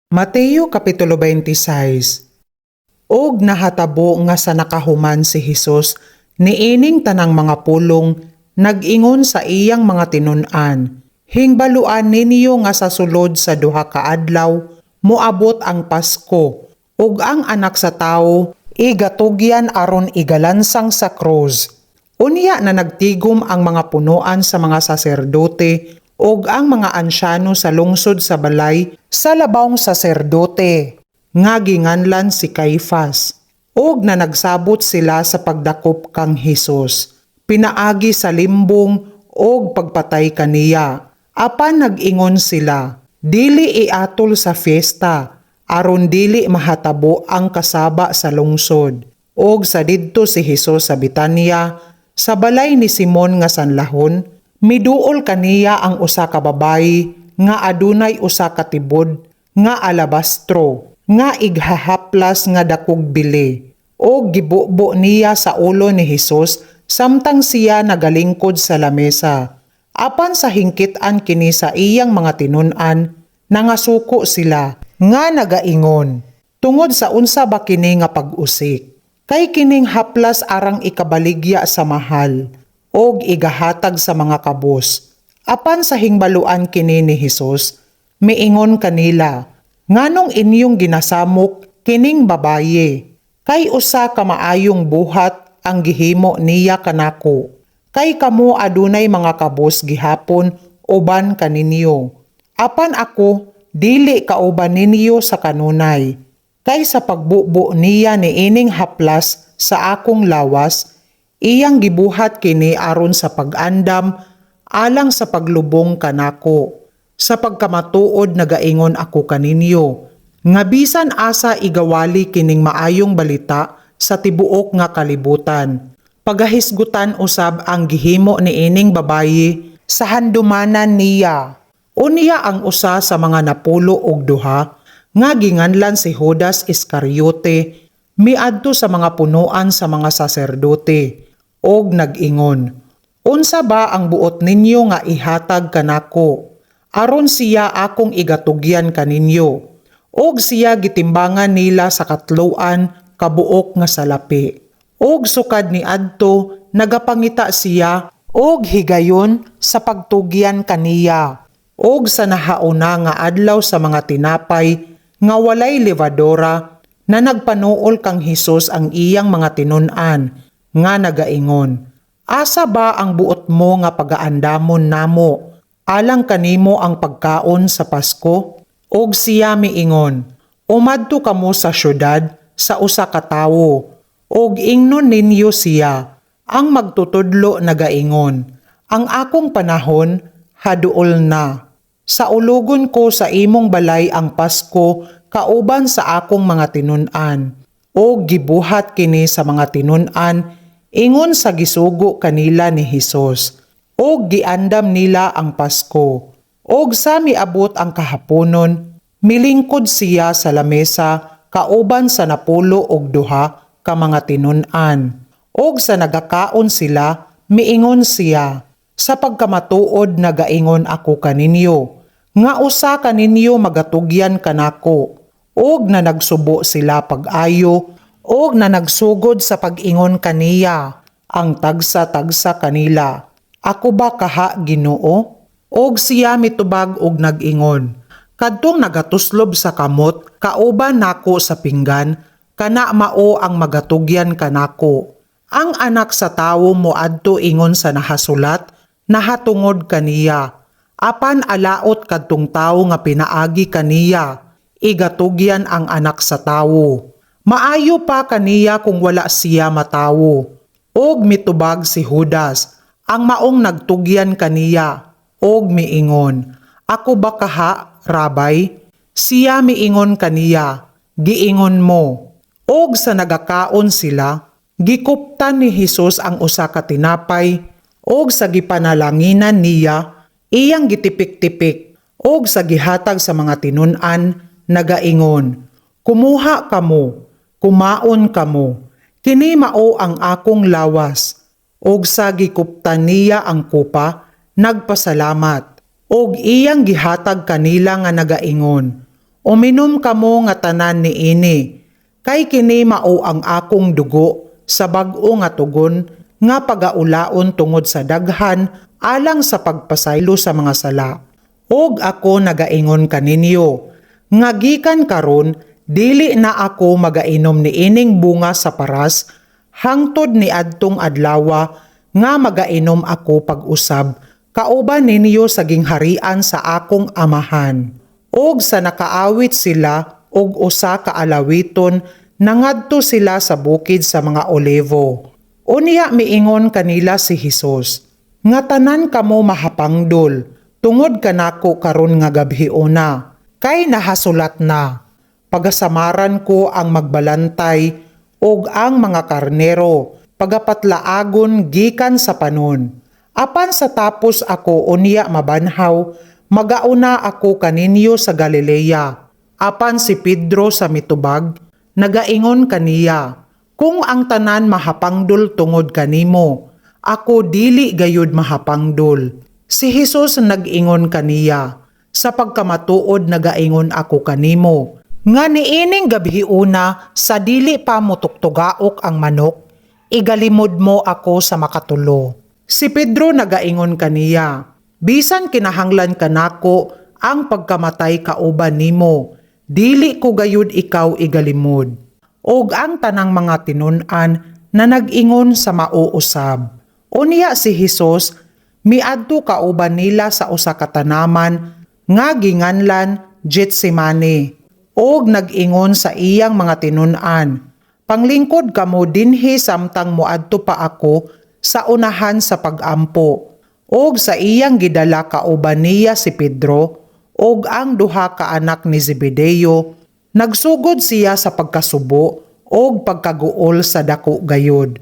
Mateo Kapitulo 26. Og nahatabo nga sa nakahuman si Hesus, niining tanang mga pulong, nag-ingon sa iyang mga tinun-an. Hingbaluan ninyo nga sa sulod sa duha ka adlaw, moabot ang Pasko, ug ang Anak sa Tawo, igatugyan aron igalansang sa krus. Unya na nagtigom ang mga punuan sa mga saserdote, ug ang mga ansyano sa lungsod sa balay sa labawng saserdote nga ginganlan si Caifas, ug na nagsabot sila sa pagdakop kang Hesus, pinaagi sa limbong ug pagpatay kaniya. Apan nag-ingon sila, dili iatol sa fiesta aron dili mahatabo ang kasaba sa lungsod. Ug sa didto si Hesus sa Betania sa balay ni Simon nga sanlahon, miduol kaniya ang usa ka babayi nga adunay usa ka tibod nga alabastro nga ighahaplas nga dakog bili, o gibubo niya sa ulo ni Hesus samtang siya nagalingkod sa lamesa. Apan sa hingkit-an kini sa iyang mga tinun-an, nangasuko sila nga nagaingon, tungod sa unsa ba kini nga pag-usik, kay kining haplas arang ikabaligya sa mahal og igahatag sa mga kabus. Apan sa hingbaluan kini ni Hesus, miingon kanila, nganong inyong ginasamok kining babaye, kay usa ka maayong buhat ang gihimo niya kanako, kay kamo adunay mga kabus gihapon uban kaninyo. Apan ako dili kauban ninyo sa kanunay, kay sa pagbubo niya niining haplas sa akong lawas, iyang gibuhat kini aron sa pag-andam alang sa paglubong kanako. Sa pagkamatuod nagaingon ako kaninyo, nga bisan asa igawali kining maayong balita sa tibuok nga kalibutan. Pagahisgutan usab ang gihimo niining babayi sa handumanan niya. Unya ang usa sa mga napulo og duha nga ginganlan si Judas Iscariote, miadto sa mga punuan sa mga saserdote, og nag-ingon, unsa ba ang buot ninyo nga ihatag kanako, aron siya akong igatugyan kaninyo, og siya gitimbangan nila sa katluan kabuok nga salapi. Og sukad ni adto nagapangita siya og higayon sa pagtugyan kaniya, og sa nahauna nga adlaw sa mga tinapay nga walay levadora, na nagpanuol kang Hesus ang iyang mga tinun-an nga nagaingon, asa ba ang buot mo nga pagaandamon namo alang kanimo ang pagkaon sa Pasko? Og siya miingon, umadto kamo sa syudad sa usa ka tawo, og ingnon ninyo siya. Ang magtutudlo nagaingon, ang akong panahon haduol na. Sa ulugon ko sa imong balay ang Pasko kauban sa akong mga tinun-an. O gibuhat kini sa mga tinun-an, ingon sa gisugo kanila ni Hesus. O giandam nila ang Pasko. Og sa miabot ang kahaponon, milingkod siya sa lamesa kauban sa napulo og duha ka mga tinun-an. Og sa nagakaon sila, miingon siya, sa pagkamatuod nagaingon ako kaninyo, nga usa kaninyo magatugyan kanako, og na nagsubo sila pag-ayo, og na nagsugod sa pag-ingon kaniya, ang tagsa-tagsa kanila, ako ba kaha Ginoo? Og siya mitubag og nag-ingon, kadtong nagatuslob sa kamot, kauban nako sa pinggan, kana mao ang magatugyan kanako. Ang Anak sa Tawo moadto ingon sa nahasulat, nahatungod kaniya. Apan alaot kadtong tawo nga pinaagi kaniya, igatugyan ang Anak sa Tawo. Maayo pa kaniya kung wala siya matawo. Og mitubag si Judas, ang maong nagtugyan kaniya, og miingon, ako ba kaha, Rabay? Siya miingon kaniya, giingon mo. Og sa nagakaon sila, gikuptan ni Hesus ang usa ka tinapay, og sa gipanalanginan niya, iyang gitipik-tipik, og sa gihatag sa mga tinun-an, nagaingon, kumuha kamo, kumaon kamo, kini mao ang akong lawas. Og sa gikuptan niya ang kupa, nagpasalamat, og iyang gihatag kanila nga nagaingon, Uminom kamo nga tanan niini, kay kini mao ang akong dugo sa bag-o nga tugon nga pagaulaon tungod sa daghan alang sa pagpasaylo sa mga sala. Og ako nagaingon kaninyo, nga gikan karon dili na ako magainom niining bunga sa paras hangtod ni adtong adlawa nga magainom ako pag-usab kauban ninyo sa gingharian sa akong amahan. Og sa nakaawit sila og usa ka alawiton nangadto sila sa bukid sa mga olivo. Unya miingon kanila si Hesus, nga tanan kamo mahapangdol tungod kanako karon nga gabhiuna, kay nahasulat na. Pagasamaran ko ang magbalantay og ang mga karnero, pagapatlaagon gikan sa panon. Apan sa tapos ako unya mabanhaw, magauna ako kaninyo sa Galilea. Apan si Pedro sa mitubag, nagaingon kaniya, kung ang tanan mahapangdol tungod kanimo, ako dili gayud mahapangdol. Si Hesus nag-ingon kaniya, sa pagkamatuod nagaingon ako kanimo, nga niining gabhiuna sa dili pa mutuktugaok ang manok, igalimod mo ako sa makatulo. Si Pedro nagaingon kaniya, bisan kinahanglan kanako ang pagkamatay kauban nimo, dili ko gayud ikaw igalimod. Og ang tanang mga tinun-an na nag-ingon sa mauusab. Unya si Hesus miadto kauban nila sa usa ka tanaman nga ginganlan Getsemani. Og nag-ingon sa iyang mga tinun-an, panglingkod kamo dinhi samtang moadto pa ako sa unahan sa pag-ampo. Og sa iyang gidala kauban niya si Pedro og ang duha ka anak ni Zebedeo, nagsugod siya sa pagkasubo og pagkaguol sa dako gayod.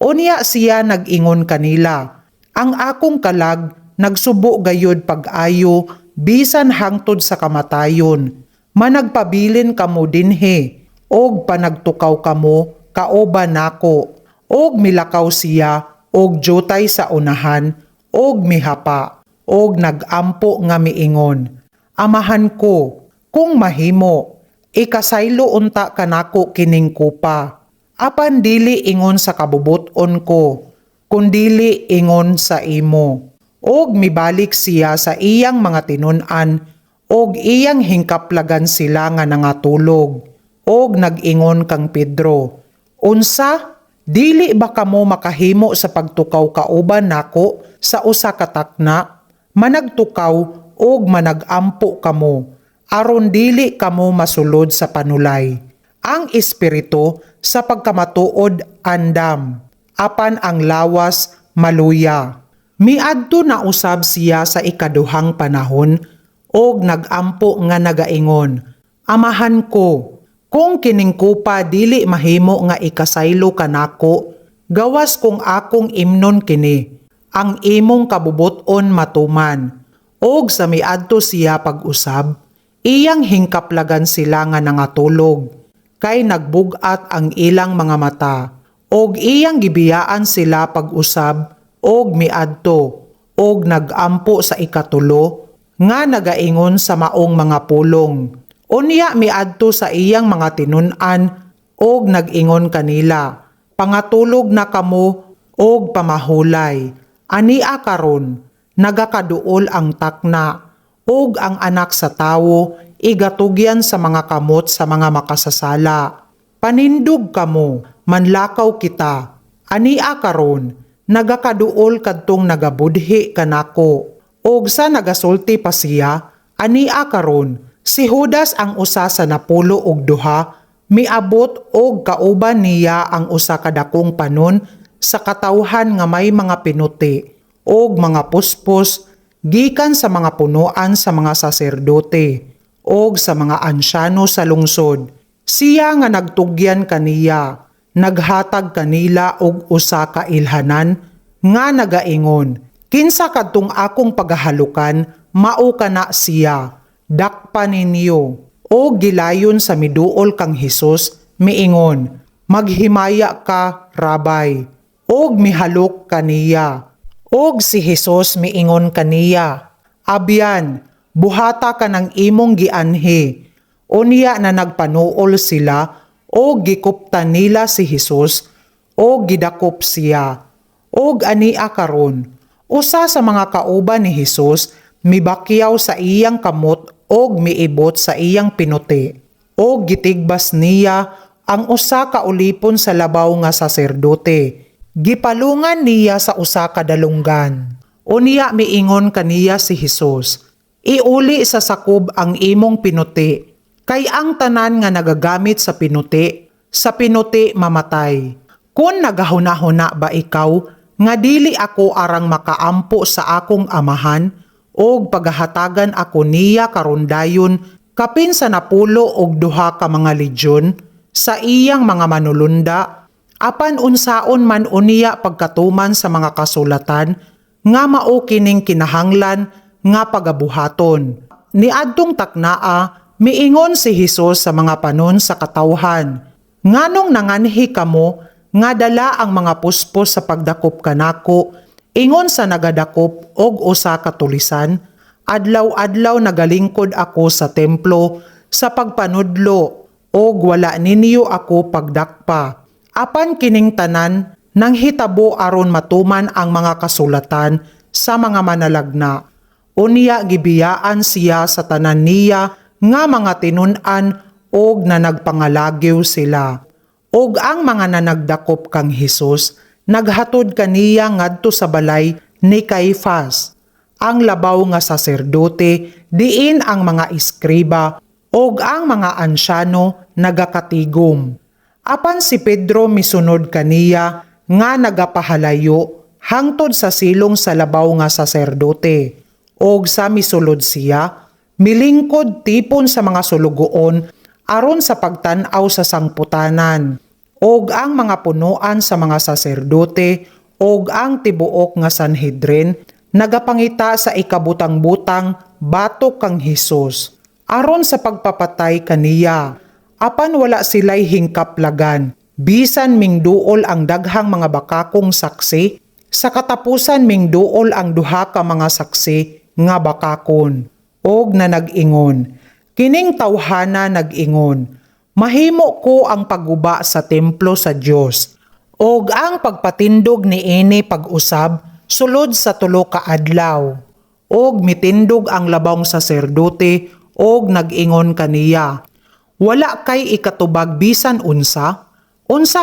Unya siya nag-ingon kanila, ang akong kalag nagsubo gayod pag-ayo bisan hangtod sa kamatayon. Managpabilin kamo dinhi og panagtukaw kamo kauban nako. Og milakaw siya og jotay sa unahan og mihapa og nagampo nga miingon, amahan ko, kung mahimo, ikasaylo unta kanako kining kupa. Apan dili ingon sa kabubuton ko, kundili ingon sa imo. Og mibalik siya sa iyang mga tinun-an og iyang hingkaplagan sila nga nangatulog. Og nag-ingon kang Pedro, unsa? Dili ba kamo makahimo sa pagtukaw kauban nako sa usa ka takna? Managtukaw og managampo kamo, aron dili kamo masulod sa panulay. Ang espiritu sa pagkamatuod andam, apan ang lawas maluya. Miadto na usab siya sa ikaduhang panahon og nagampo nga nagaingon, amahan ko, kung kining kupa dili mahimo nga ikasaylo kanako, gawas kung akong imnon kini, ang imong kabubuton matuman. Og sa miadto siya pag-usab, iyang hingkaplagan sila nga nangatulog, kay nagbugat ang ilang mga mata, og iyang gibiyaan sila pag-usab, og miadto, og nagampo sa ikatulo, nga nagaingon sa maong mga pulong. Unya miadto sa iyang mga tinun-an og nag-ingon kanila, pangatulog na kamo og pamahulay. Ania karon, nagakaduol ang takna og ang anak sa tawo igatugyan sa mga kamot sa mga makasasala. Panindog kamo, manlakaw kita. Ania karon, nagakaduol kadtong nagabudhi kanako. Og sa nagasulti pa siya, ania karon, si Judas ang usa sa napulo og duha, miabot og kauban niya ang usa ka dakong panon sa katawhan nga may mga pinuti og mga puspos gikan sa mga punuan sa mga saserdote og sa mga ansyano sa lungsod. Siya nga nagtugyan kaniya, naghatag kanila og usa ka ilhanan nga nagaingon, kinsa kadtong akong pagahalukan, mao kana siya, dakpa ninyo. O gilayon sa miduol kang Hesus, miingon, maghimaya ka, Rabay. Og mihalok kaniya. Og si Hesus miingon kaniya, abyan, buhata ka ng imong gianhi. Unya na nagpanuol sila o gikuptan nila si Hesus o gidakop siya. Og ania karon, usa sa mga kauban ni Hesus mibakyaw sa iyang kamot og miibot sa iyang pinuti. Og gitigbas niya ang usa ka ulipon sa labaw nga saserdote. Gipalungan niya sa usa ka dalunggan. Unya miingon kaniya si Hesus, iuli sa sakob ang imong pinuti, kay ang tanan nga nagagamit sa pinuti mamatay. Kung nagahuna-huna ba ikaw, nga dili ako arang makaampo sa akong amahan, og paghahatagan ako niya karundayon, kapin sa 10 og 2 ka mga legion, sa iyang mga manulunda, apan unsaon man uniya pagkatuman sa mga kasulatan, nga mao kining kinahanglan nga pagabuhaton. Niadtong taknaa, miingon si Hesus sa mga panon sa katawhan, nganong nanganhi kamo nga dala ang mga puspos sa pagdakop kanako, ingon sa nagadakop og usa ka tulisan, adlaw-adlaw nagalingkod ako sa templo sa pagpanudlo og wala ninyo ako pagdakpa. Apan kining tanan nang hitabo aron matuman ang mga kasulatan sa mga manalagna. Unya gibiyaan siya sa tanan niya nga mga tinun-an og na nagpangalagyo sila. Og ang mga nanagdakop kang Hesus naghatod kaniya ngadto sa balay ni Caifás, ang labaw nga saserdote, diin ang mga iskriba og ang mga ansyano nagakatigom. Apan si Pedro misunod kaniya nga nagapahalayo hangtod sa silong sa labaw nga saserdote. Og sa misulod siya, milingkod tipon sa mga sulugoon aron sa pagtan-aw sa sangputanan. Og ang mga punuan sa mga saserdote og ang tibuok nga Sanhedrin nagapangita sa ikabutang-butang batok kang Hesus aron sa pagpapatay kaniya. Apan wala sila'y hingkaplagan, bisan mingduol ang daghang mga bakakong saksi, sa katapusan mingduol ang 2 ka mga saksi nga bakakon. Og na nag-ingon, kining tawhana nag-ingon, mahimo ko ang pagguba sa templo sa Dios, og ang pagpatindog niini pag-usab sulod sa 3 ka adlaw. Og mitindog ang labang saserdote og nag-ingon kaniya, wala kay ikatubag bisan unsa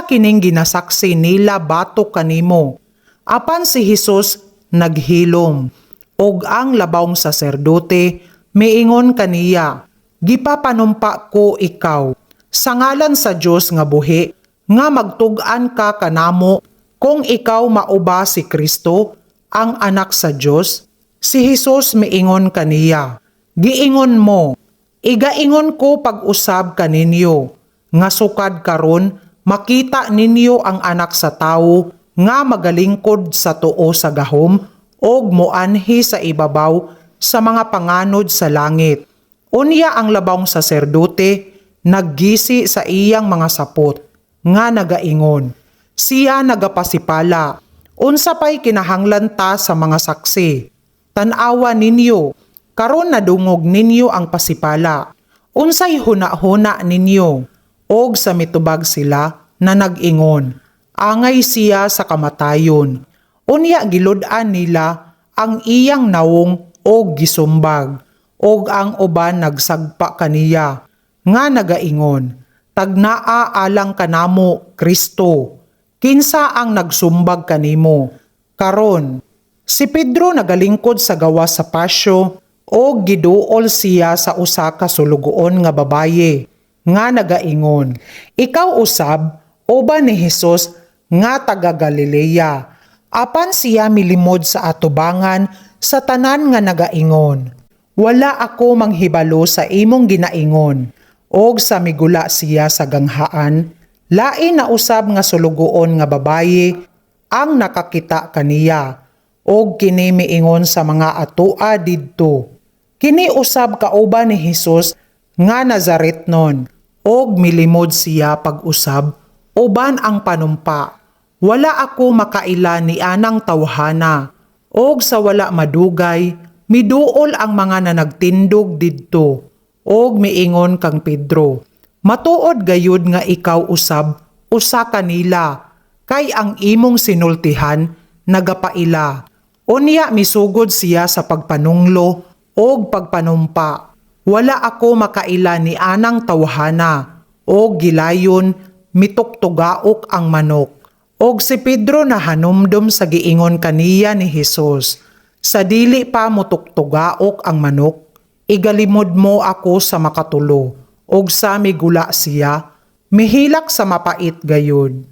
kining ginasaksi nila batok kanimo. Apan si Hesus naghilom, og ang labawng saserdote miingon kaniya, gipapanumpa ko ikaw sa ngalan sa Dios nga buhi nga magtug-an ka kanamo kung ikaw mauba si Kristo, ang anak sa Dios. Si Hesus miingon kaniya, giingon mo, igaingon ko pag-usab kaninyo, nga sukad karon makita ninyo ang anak sa tawo nga magalingkod sa tuo sa gahom og moanhi sa ibabaw sa mga panganod sa langit. Unya ang labawng saserdote naggisi sa iyang mga sapot nga nagaingon, siya nagapasipala, unsa pay kinahanglan ta sa mga saksi. Tan-awa ninyo, karon nadungog ninyo ang pasipala. Unsay huna-huna ninyo? Og sa mitubag sila na nag-ingon, angay siya sa kamatayon. Unya gilud-an nila ang iyang nawong og gisumbag, og ang uban nagsagpa kaniya, nga nagaingon, tagnaa alang kanamo, Kristo. Kinsa ang nagsumbag kanimo? Karon, si Pedro nagalingkod sa gawas sa pasyo, o giduol siya sa usa ka sulugoon nga babaye, nga nagaingon, ikaw usab, uban ni Hesus nga taga Galilea. Apan siya milimod sa atubangan sa tanan nga nagaingon, wala ako manghibalo sa imong ginaingon. Og sa migula siya sa ganghaan, lain na usab nga sulugoon nga babaye ang nakakita kaniya, og kini miingon sa mga atua didto. Kini usab kauban ni Hesus nga Nazaretnon, og milimod siya pag-usab, uban ang panumpa. Wala ako makaila ni anang tawhana, og sa wala madugay, miduol ang mga nanagtindog didto, Og miingon kang Pedro, matuod gayud nga ikaw usab usa kanila, kay ang imong sinultihan nagapaila. Unya misugod siya sa pagpanunglo og pagpanumpa. Wala ako makaila ni anang tawhana, og gilayon mituktugaok ang manok. Og si Pedro nahanumdum sa giingon kaniya ni Hesus, sa dili pa mutuktugaok ang manok, igalimod mo ako sa makatulo. Og sa migula siya, mihilak sa mapait gayud.